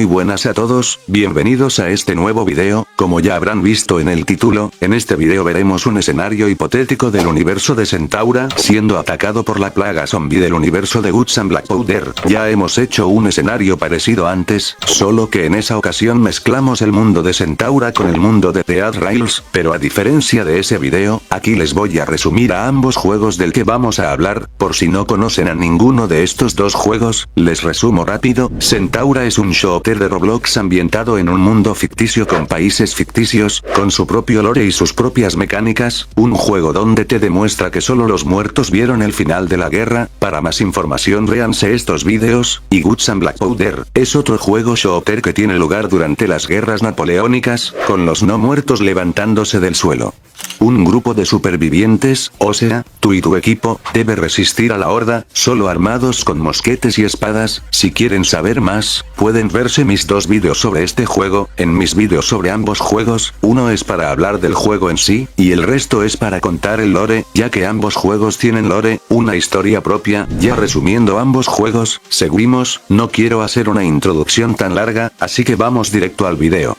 Muy buenas a todos, bienvenidos a este nuevo video. Como ya habrán visto en el título, en este video veremos un escenario hipotético del universo de Centaura siendo atacado por la plaga zombie del universo de Guts and Black Powder. Ya hemos hecho un escenario parecido antes, solo que en esa ocasión mezclamos el mundo de Centaura con el mundo de Dead Rails, pero a diferencia de ese video, aquí les voy a resumir a ambos juegos del que vamos a hablar. Por si no conocen a ninguno de estos dos juegos, les resumo rápido. Centaura es un shooter de Roblox ambientado en un mundo ficticio con países ficticios, con su propio lore y sus propias mecánicas, un juego donde te demuestra que solo los muertos vieron el final de la guerra. Para más información véanse estos vídeos. Y Guts and Black Powder es otro juego shooter que tiene lugar durante las guerras napoleónicas, con los no muertos levantándose del suelo. Un grupo de supervivientes, o sea, tú y tu equipo, debe resistir a la horda, solo armados con mosquetes y espadas. Si quieren saber más, pueden verse mis dos vídeos sobre este juego. En mis vídeos sobre ambos juegos, uno es para hablar del juego en sí, y el resto es para contar el lore, ya que ambos juegos tienen lore, una historia propia. Ya resumiendo ambos juegos, seguimos. No quiero hacer una introducción tan larga, así que vamos directo al video.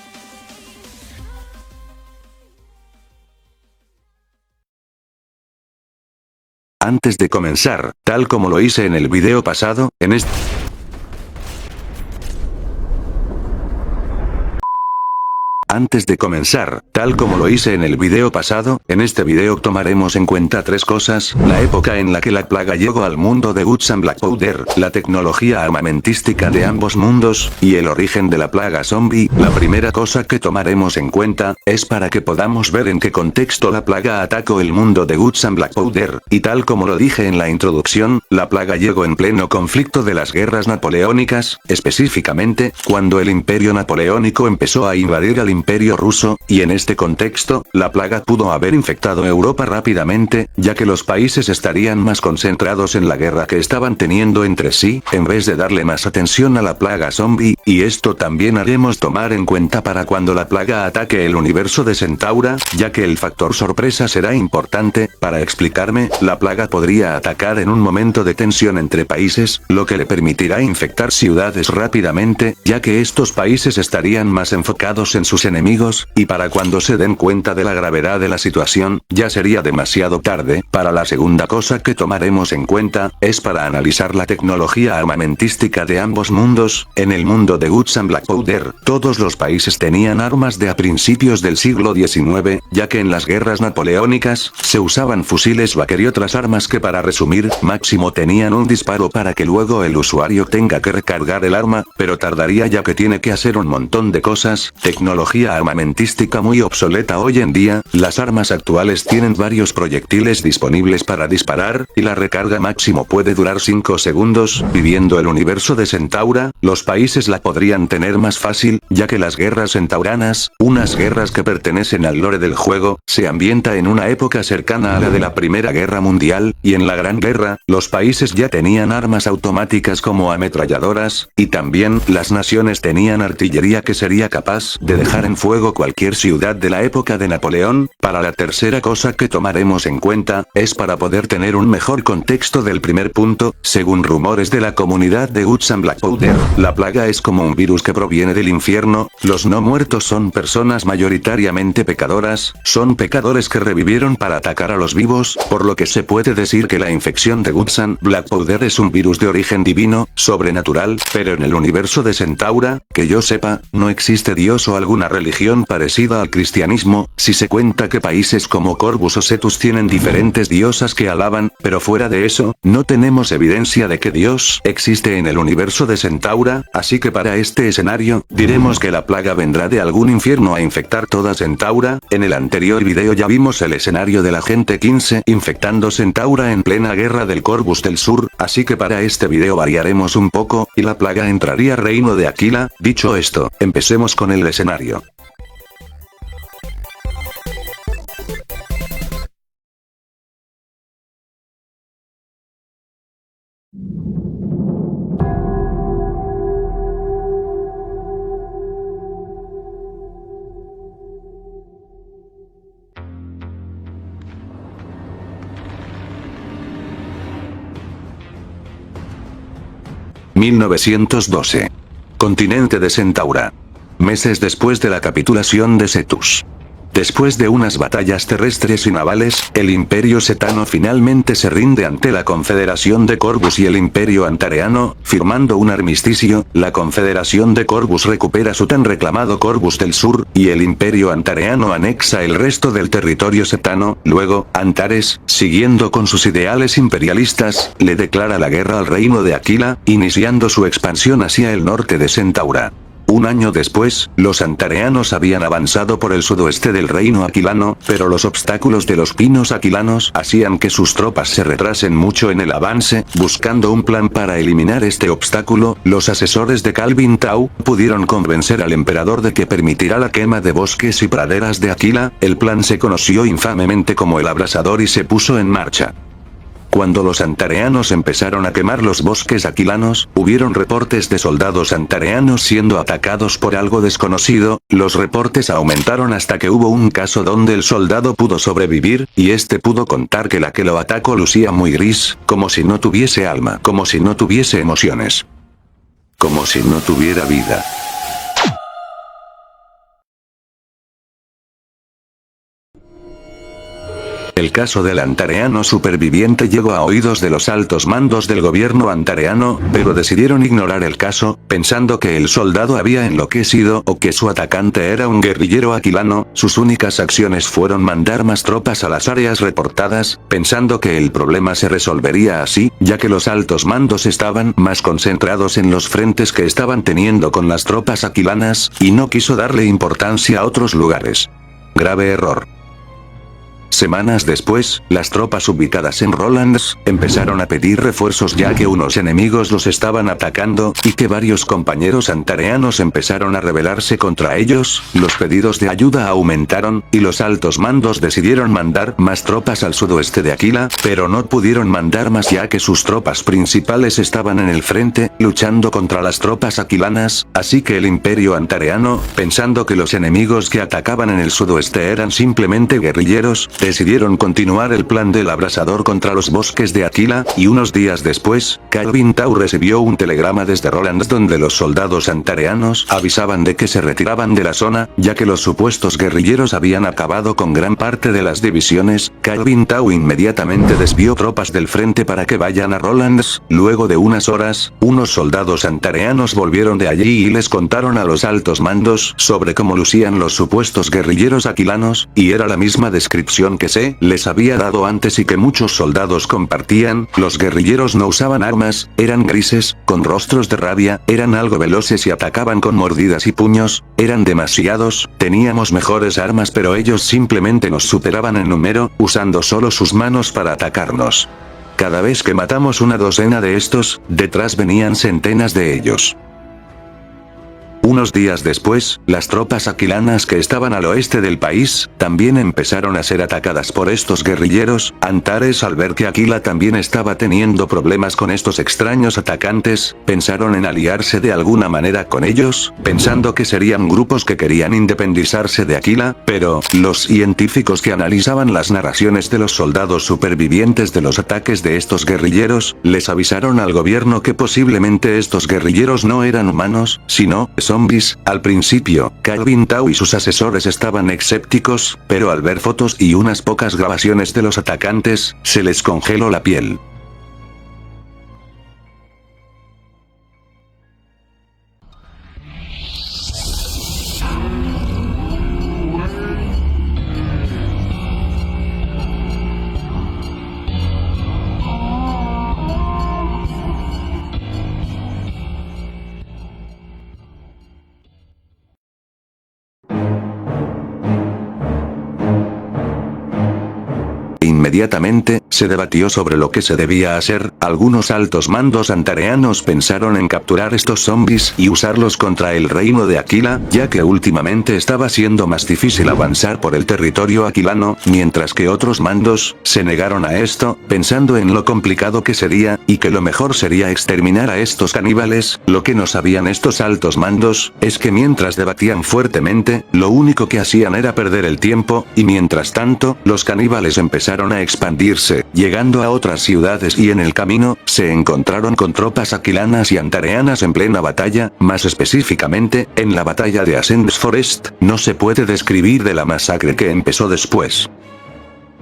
Antes de comenzar, tal como lo hice en el video pasado, en este video tomaremos en cuenta tres cosas: la época en la que la plaga llegó al mundo de Guts and Black Powder, la tecnología armamentística de ambos mundos, y el origen de la plaga zombie. La primera cosa que tomaremos en cuenta, es para que podamos ver en qué contexto la plaga atacó el mundo de Guts and Black Powder, y tal como lo dije en la introducción, la plaga llegó en pleno conflicto de las guerras napoleónicas, específicamente, cuando el imperio napoleónico empezó a invadir al imperio ruso, y en este contexto, la plaga pudo haber infectado Europa rápidamente, ya que los países estarían más concentrados en la guerra que estaban teniendo entre sí, en vez de darle más atención a la plaga zombie, y esto también haremos tomar en cuenta para cuando la plaga ataque el universo de Centaura, ya que el factor sorpresa será importante. Para explicarme, la plaga podría atacar en un momento de tensión entre países, lo que le permitirá infectar ciudades rápidamente, ya que estos países estarían más enfocados en sus enemigos, y para cuando se den cuenta de la gravedad de la situación, ya sería demasiado tarde. Para la segunda cosa que tomaremos en cuenta, es para analizar la tecnología armamentística de ambos mundos. En el mundo de Guts and Black Powder, todos los países tenían armas de a principios del siglo XIX, ya que en las guerras napoleónicas, se usaban fusiles Walker y otras armas que, para resumir, máximo tenían un disparo para que luego el usuario tenga que recargar el arma, pero tardaría ya que tiene que hacer un montón de cosas. Tecnología armamentística muy obsoleta hoy en día. Las armas actuales tienen varios proyectiles disponibles para disparar, y la recarga máximo puede durar 5 segundos. Viviendo el universo de Centaura, los países la podrían tener más fácil, ya que las guerras centauranas, unas guerras que pertenecen al lore del juego, se ambienta en una época cercana a la de la Primera Guerra Mundial, y en la Gran Guerra, los países ya tenían armas automáticas como ametralladoras, y también, las naciones tenían artillería que sería capaz de dejar en fuego cualquier ciudad de la época de Napoleón. Para la tercera cosa que tomaremos en cuenta, es para poder tener un mejor contexto del primer punto. Según rumores de la comunidad de Guts and Black Powder, la plaga es como un virus que proviene del infierno. Los no muertos son personas mayoritariamente pecadoras, son pecadores que revivieron para atacar a los vivos, por lo que se puede decir que la infección de Guts and Black Powder es un virus de origen divino, sobrenatural, pero en el universo de Centaura, que yo sepa, no existe Dios o alguna religión parecida al cristianismo. Si se cuenta que países como Corvus o Cetus tienen diferentes diosas que alaban, pero fuera de eso, no tenemos evidencia de que Dios existe en el universo de Centaura, así que para este escenario, diremos que la plaga vendrá de algún infierno a infectar toda Centaura. En el anterior video ya vimos el escenario del agente 15 infectando Centaura en plena guerra del Corvus del Sur, así que para este video variaremos un poco, y la plaga entraría al reino de Aquila. Dicho esto, empecemos con el escenario. ...1912... Continente de Centaura. Meses después de la capitulación de Cetus. Después de unas batallas terrestres y navales, el Imperio Setano finalmente se rinde ante la Confederación de Corvus y el Imperio Antareano, firmando un armisticio. La Confederación de Corvus recupera su tan reclamado Corvus del Sur, y el Imperio Antareano anexa el resto del territorio setano. Luego, Antares, siguiendo con sus ideales imperialistas, le declara la guerra al reino de Aquila, iniciando su expansión hacia el norte de Centaura. Un año después, los antareanos habían avanzado por el sudoeste del reino aquilano, pero los obstáculos de los pinos aquilanos hacían que sus tropas se retrasen mucho en el avance. Buscando un plan para eliminar este obstáculo, los asesores de Calvin Tau pudieron convencer al emperador de que permitirá la quema de bosques y praderas de Aquila. El plan se conoció infamemente como el abrasador y se puso en marcha. Cuando los antareanos empezaron a quemar los bosques aquilanos, hubieron reportes de soldados antareanos siendo atacados por algo desconocido. Los reportes aumentaron hasta que hubo un caso donde el soldado pudo sobrevivir, y este pudo contar que la que lo atacó lucía muy gris, como si no tuviese alma, como si no tuviese emociones, como si no tuviera vida. El caso del antareano superviviente llegó a oídos de los altos mandos del gobierno antareano, pero decidieron ignorar el caso, pensando que el soldado había enloquecido o que su atacante era un guerrillero aquilano. Sus únicas acciones fueron mandar más tropas a las áreas reportadas, pensando que el problema se resolvería así, ya que los altos mandos estaban más concentrados en los frentes que estaban teniendo con las tropas aquilanas, y no quiso darle importancia a otros lugares. Grave error. Semanas después, las tropas ubicadas en Rolands empezaron a pedir refuerzos ya que unos enemigos los estaban atacando, y que varios compañeros antareanos empezaron a rebelarse contra ellos. Los pedidos de ayuda aumentaron, y los altos mandos decidieron mandar más tropas al sudoeste de Aquila, pero no pudieron mandar más ya que sus tropas principales estaban en el frente, luchando contra las tropas aquilanas. Así que el imperio antareano, pensando que los enemigos que atacaban en el sudoeste eran simplemente guerrilleros, decidieron continuar el plan del abrasador contra los bosques de Aquila, y unos días después, Calvin Tau recibió un telegrama desde Rolands donde los soldados antareanos avisaban de que se retiraban de la zona, ya que los supuestos guerrilleros habían acabado con gran parte de las divisiones. Calvin Tau inmediatamente desvió tropas del frente para que vayan a Rolands. Luego de unas horas, unos soldados antareanos volvieron de allí y les contaron a los altos mandos sobre cómo lucían los supuestos guerrilleros aquilanos, y era la misma descripción que se les había dado antes y que muchos soldados compartían. Los guerrilleros no usaban armas, eran grises, con rostros de rabia, eran algo veloces y atacaban con mordidas y puños, eran demasiados. Teníamos mejores armas pero ellos simplemente nos superaban en número, usando solo sus manos para atacarnos. Cada vez que matamos una docena de estos, detrás venían centenas de ellos. Unos días después, las tropas aquilanas que estaban al oeste del país, también empezaron a ser atacadas por estos guerrilleros. Antares, al ver que Aquila también estaba teniendo problemas con estos extraños atacantes, pensaron en aliarse de alguna manera con ellos, pensando que serían grupos que querían independizarse de Aquila, pero, los científicos que analizaban las narraciones de los soldados supervivientes de los ataques de estos guerrilleros, les avisaron al gobierno que posiblemente estos guerrilleros no eran humanos, sino zombies. Al principio, Calvin Tau y sus asesores estaban escépticos, pero al ver fotos y unas pocas grabaciones de los atacantes, se les congeló la piel. Inmediatamente, se debatió sobre lo que se debía hacer. Algunos altos mandos antareanos pensaron en capturar estos zombies y usarlos contra el reino de Aquila, ya que últimamente estaba siendo más difícil avanzar por el territorio aquilano, mientras que otros mandos se negaron a esto, pensando en lo complicado que sería, y que lo mejor sería exterminar a estos caníbales. Lo que no sabían estos altos mandos, es que mientras debatían fuertemente, lo único que hacían era perder el tiempo, y mientras tanto, los caníbales empezaron a a expandirse, llegando a otras ciudades y en el camino, se encontraron con tropas aquilanas y antareanas en plena batalla, más específicamente, en la batalla de Ascend's Forest, no se puede describir de la masacre que empezó después.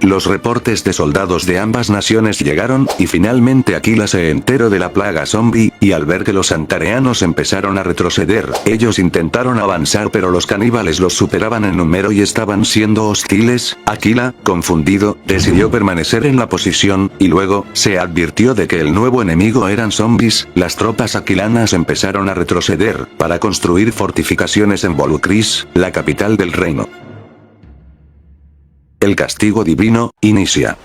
Los reportes de soldados de ambas naciones llegaron, y finalmente Aquila se enteró de la plaga zombie, y al ver que los antareanos empezaron a retroceder, ellos intentaron avanzar pero los caníbales los superaban en número y estaban siendo hostiles. Aquila, confundido, decidió permanecer en la posición, y luego, se advirtió de que el nuevo enemigo eran zombies. Las tropas aquilanas empezaron a retroceder, para construir fortificaciones en Volucris, la capital del reino. El castigo divino, inicia.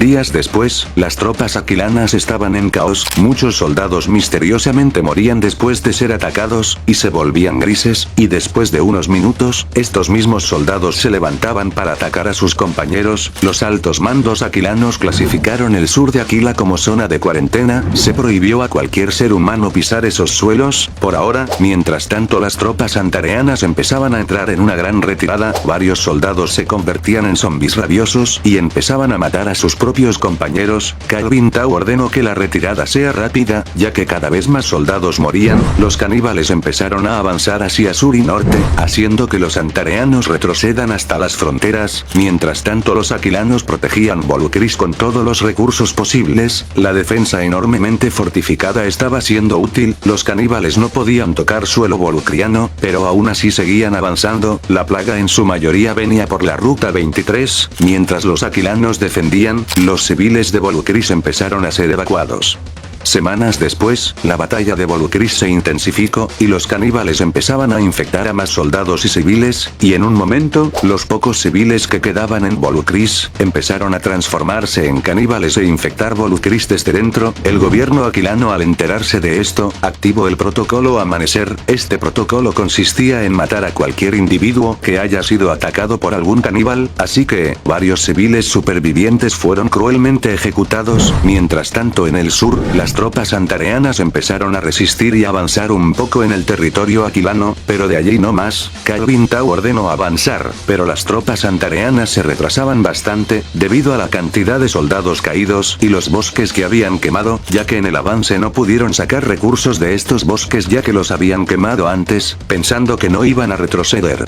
Días después, las tropas aquilanas estaban en caos, muchos soldados misteriosamente morían después de ser atacados, y se volvían grises, y después de unos minutos, estos mismos soldados se levantaban para atacar a sus compañeros. Los altos mandos aquilanos clasificaron el sur de Aquila como zona de cuarentena, se prohibió a cualquier ser humano pisar esos suelos, por ahora. Mientras tanto las tropas antareanas empezaban a entrar en una gran retirada, varios soldados se convertían en zombies rabiosos, y empezaban a matar a sus propios compañeros. Calvin Tau ordenó que la retirada sea rápida, ya que cada vez más soldados morían. Los caníbales empezaron a avanzar hacia sur y norte, haciendo que los antareanos retrocedan hasta las fronteras. Mientras tanto los aquilanos protegían Volucris con todos los recursos posibles. La defensa enormemente fortificada estaba siendo útil, los caníbales no podían tocar suelo volucriano, pero aún así seguían avanzando. La plaga en su mayoría venía por la ruta 23, mientras los aquilanos defendían. Los civiles de Volucris empezaron a ser evacuados. Semanas después, la batalla de Volucris se intensificó, y los caníbales empezaban a infectar a más soldados y civiles, y en un momento, los pocos civiles que quedaban en Volucris, empezaron a transformarse en caníbales e infectar Volucris desde dentro. El gobierno aquilano, al enterarse de esto, activó el protocolo Amanecer. Este protocolo consistía en matar a cualquier individuo que haya sido atacado por algún caníbal, así que, varios civiles supervivientes fueron cruelmente ejecutados. Mientras tanto en el sur, las tropas antareanas empezaron a resistir y avanzar un poco en el territorio aquilano, pero de allí no más. Calvin Tau ordenó avanzar, pero las tropas antareanas se retrasaban bastante, debido a la cantidad de soldados caídos y los bosques que habían quemado, ya que en el avance no pudieron sacar recursos de estos bosques ya que los habían quemado antes, pensando que no iban a retroceder.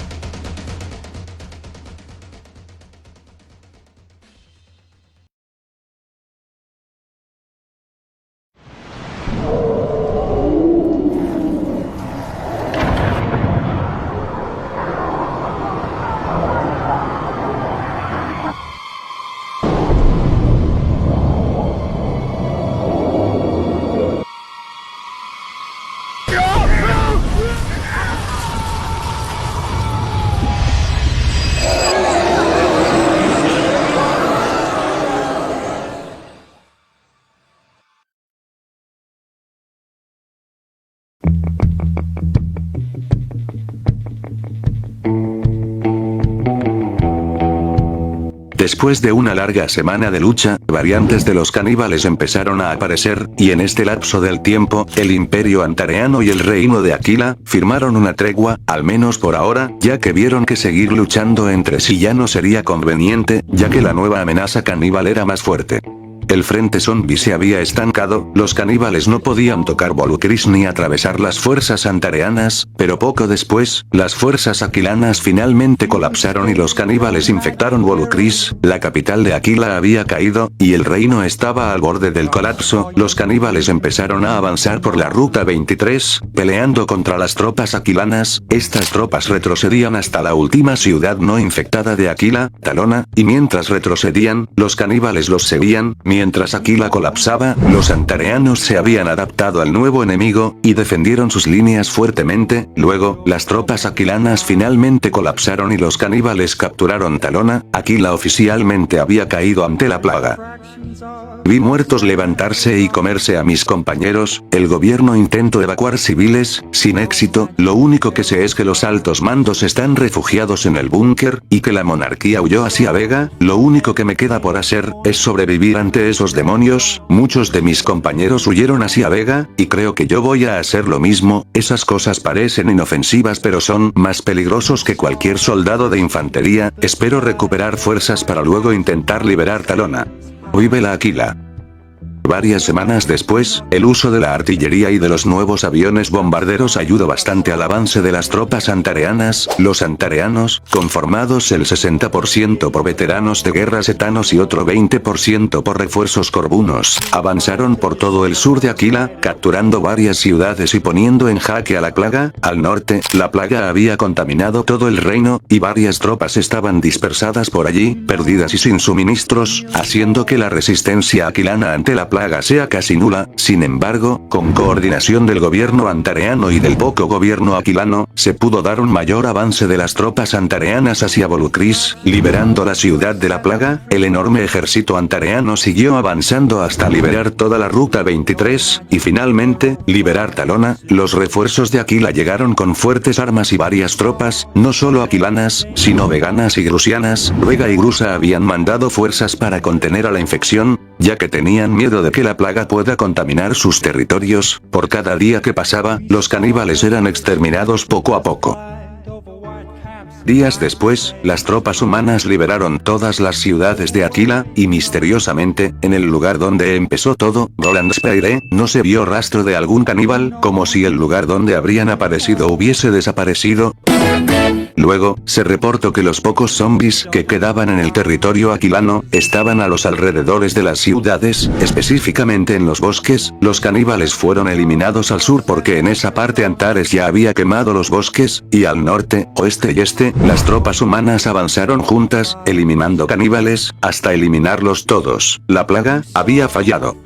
Después de una larga semana de lucha, variantes de los caníbales empezaron a aparecer, y en este lapso del tiempo, el imperio antareano y el reino de Aquila, firmaron una tregua, al menos por ahora, ya que vieron que seguir luchando entre sí ya no sería conveniente, ya que la nueva amenaza caníbal era más fuerte. El frente zombie se había estancado, los caníbales no podían tocar Volucris ni atravesar las fuerzas antareanas, pero poco después, las fuerzas aquilanas finalmente colapsaron y los caníbales infectaron Volucris. La capital de Aquila había caído, y el reino estaba al borde del colapso. Los caníbales empezaron a avanzar por la ruta 23, peleando contra las tropas aquilanas. Estas tropas retrocedían hasta la última ciudad no infectada de Aquila, Talona, y mientras retrocedían, los caníbales los seguían. Mientras Aquila colapsaba, los antareanos se habían adaptado al nuevo enemigo, y defendieron sus líneas fuertemente. Luego, las tropas aquilanas finalmente colapsaron y los caníbales capturaron Talona. Aquila oficialmente había caído ante la plaga. Vi muertos levantarse y comerse a mis compañeros. El gobierno intentó evacuar civiles, sin éxito. Lo único que sé es que los altos mandos están refugiados en el búnker, y que la monarquía huyó hacia Vega. Lo único que me queda por hacer, es sobrevivir ante esos demonios. Muchos de mis compañeros huyeron hacia Vega, y creo que yo voy a hacer lo mismo. Esas cosas parecen inofensivas pero son más peligrosos que cualquier soldado de infantería. Espero recuperar fuerzas para luego intentar liberar Talona. Vive la Aquila. Varias semanas después, el uso de la artillería y de los nuevos aviones bombarderos ayudó bastante al avance de las tropas antareanas. Los antareanos, conformados el 60% por veteranos de guerra setanos y otro 20% por refuerzos corbunos, avanzaron por todo el sur de Aquila, capturando varias ciudades y poniendo en jaque a la plaga. Al norte, la plaga había contaminado todo el reino, y varias tropas estaban dispersadas por allí, perdidas y sin suministros, haciendo que la resistencia aquilana ante la plaga sea casi nula. Sin embargo, con coordinación del gobierno antareano y del poco gobierno aquilano, se pudo dar un mayor avance de las tropas antareanas hacia Volucris, liberando la ciudad de la plaga. El enorme ejército antareano siguió avanzando hasta liberar toda la ruta 23, y finalmente, liberar Talona. Los refuerzos de Aquila llegaron con fuertes armas y varias tropas, no solo aquilanas, sino veganas y grusianas. Vega y Grusa habían mandado fuerzas para contener a la infección, ya que tenían miedo de que la plaga pueda contaminar sus territorios. Por cada día que pasaba, los caníbales eran exterminados poco a poco. Días después, las tropas humanas liberaron todas las ciudades de Aquila, y misteriosamente, en el lugar donde empezó todo, Roland Spire, no se vio rastro de algún caníbal, como si el lugar donde habrían aparecido hubiese desaparecido. Luego, se reportó que los pocos zombies que quedaban en el territorio aquilano, estaban a los alrededores de las ciudades, específicamente en los bosques. Los caníbales fueron eliminados al sur porque en esa parte Antares ya había quemado los bosques, y al norte, oeste y este, las tropas humanas avanzaron juntas, eliminando caníbales, hasta eliminarlos todos. La plaga había fallado.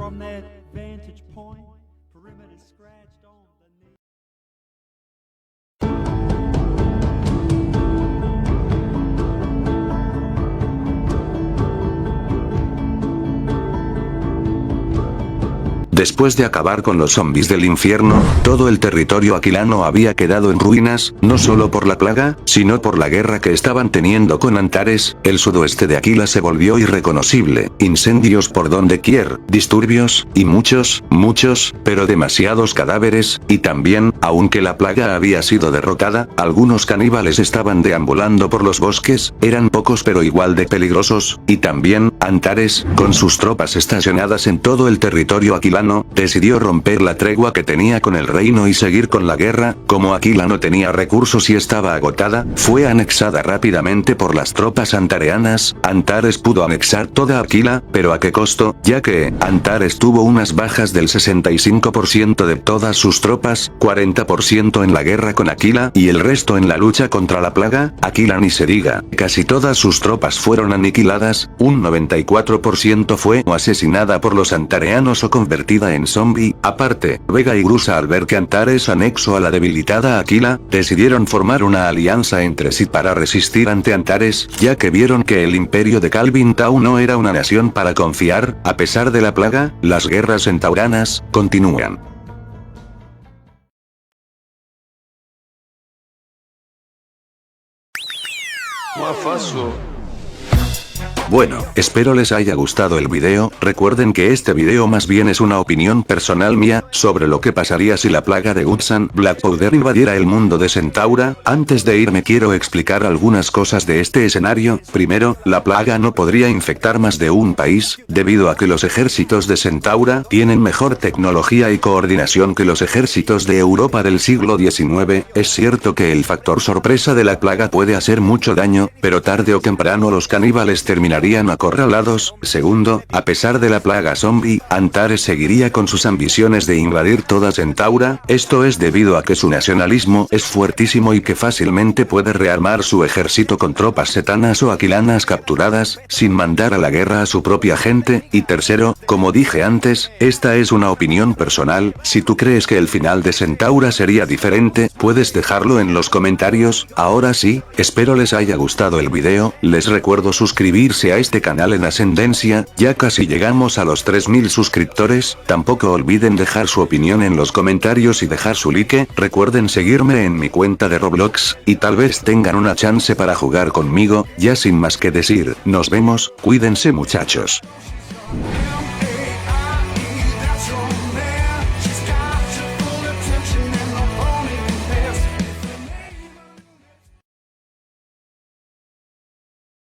Después de acabar con los zombies del infierno, todo el territorio aquilano había quedado en ruinas, no solo por la plaga, sino por la guerra que estaban teniendo con Antares. El sudoeste de Aquila se volvió irreconocible, incendios por donde quiera, disturbios, y muchos, pero demasiados cadáveres, y también, aunque la plaga había sido derrotada, algunos caníbales estaban deambulando por los bosques, eran pocos pero igual de peligrosos, y también, Antares, con sus tropas estacionadas en todo el territorio aquilano, decidió romper la tregua que tenía con el reino y seguir con la guerra. Como Aquila no tenía recursos y estaba agotada, fue anexada rápidamente por las tropas antareanas. Antares pudo anexar toda Aquila, pero ¿a qué costo? Ya que Antares tuvo unas bajas del 65% de todas sus tropas, 40% en la guerra con Aquila y el resto en la lucha contra la plaga. Aquila ni se diga, casi todas sus tropas fueron aniquiladas, un 94% fue o asesinada por los antareanos o convertida en zombie. Aparte, Vega y Grusa, al ver que Antares anexó a la debilitada Aquila, decidieron formar una alianza entre sí para resistir ante Antares, ya que vieron que el imperio de Calvin Tau no era una nación para confiar. A pesar de la plaga, las guerras centauranas continúan. Bueno, espero les haya gustado el video. Recuerden que este video más bien es una opinión personal mía, sobre lo que pasaría si la plaga de Guts and Black Powder invadiera el mundo de Centaura. Antes de irme quiero explicar algunas cosas de este escenario. Primero, la plaga no podría infectar más de un país, debido a que los ejércitos de Centaura tienen mejor tecnología y coordinación que los ejércitos de Europa del siglo XIX. Es cierto que el factor sorpresa de la plaga puede hacer mucho daño, pero tarde o temprano los caníbales terminarán quedarían acorralados. Segundo, a pesar de la plaga zombie, Antares seguiría con sus ambiciones de invadir toda Centaura. Esto es debido a que su nacionalismo es fuertísimo y que fácilmente puede rearmar su ejército con tropas setanas o aquilanas capturadas, sin mandar a la guerra a su propia gente. Y tercero, como dije antes, esta es una opinión personal. Si tú crees que el final de Centaura sería diferente, puedes dejarlo en los comentarios. Ahora sí, espero les haya gustado el video. Les recuerdo suscribirse a este canal en Ascendencia, ya casi llegamos a los 3000 suscriptores. Tampoco olviden dejar su opinión en los comentarios y dejar su like. Recuerden seguirme en mi cuenta de Roblox, y tal vez tengan una chance para jugar conmigo. Ya sin más que decir, nos vemos, cuídense muchachos.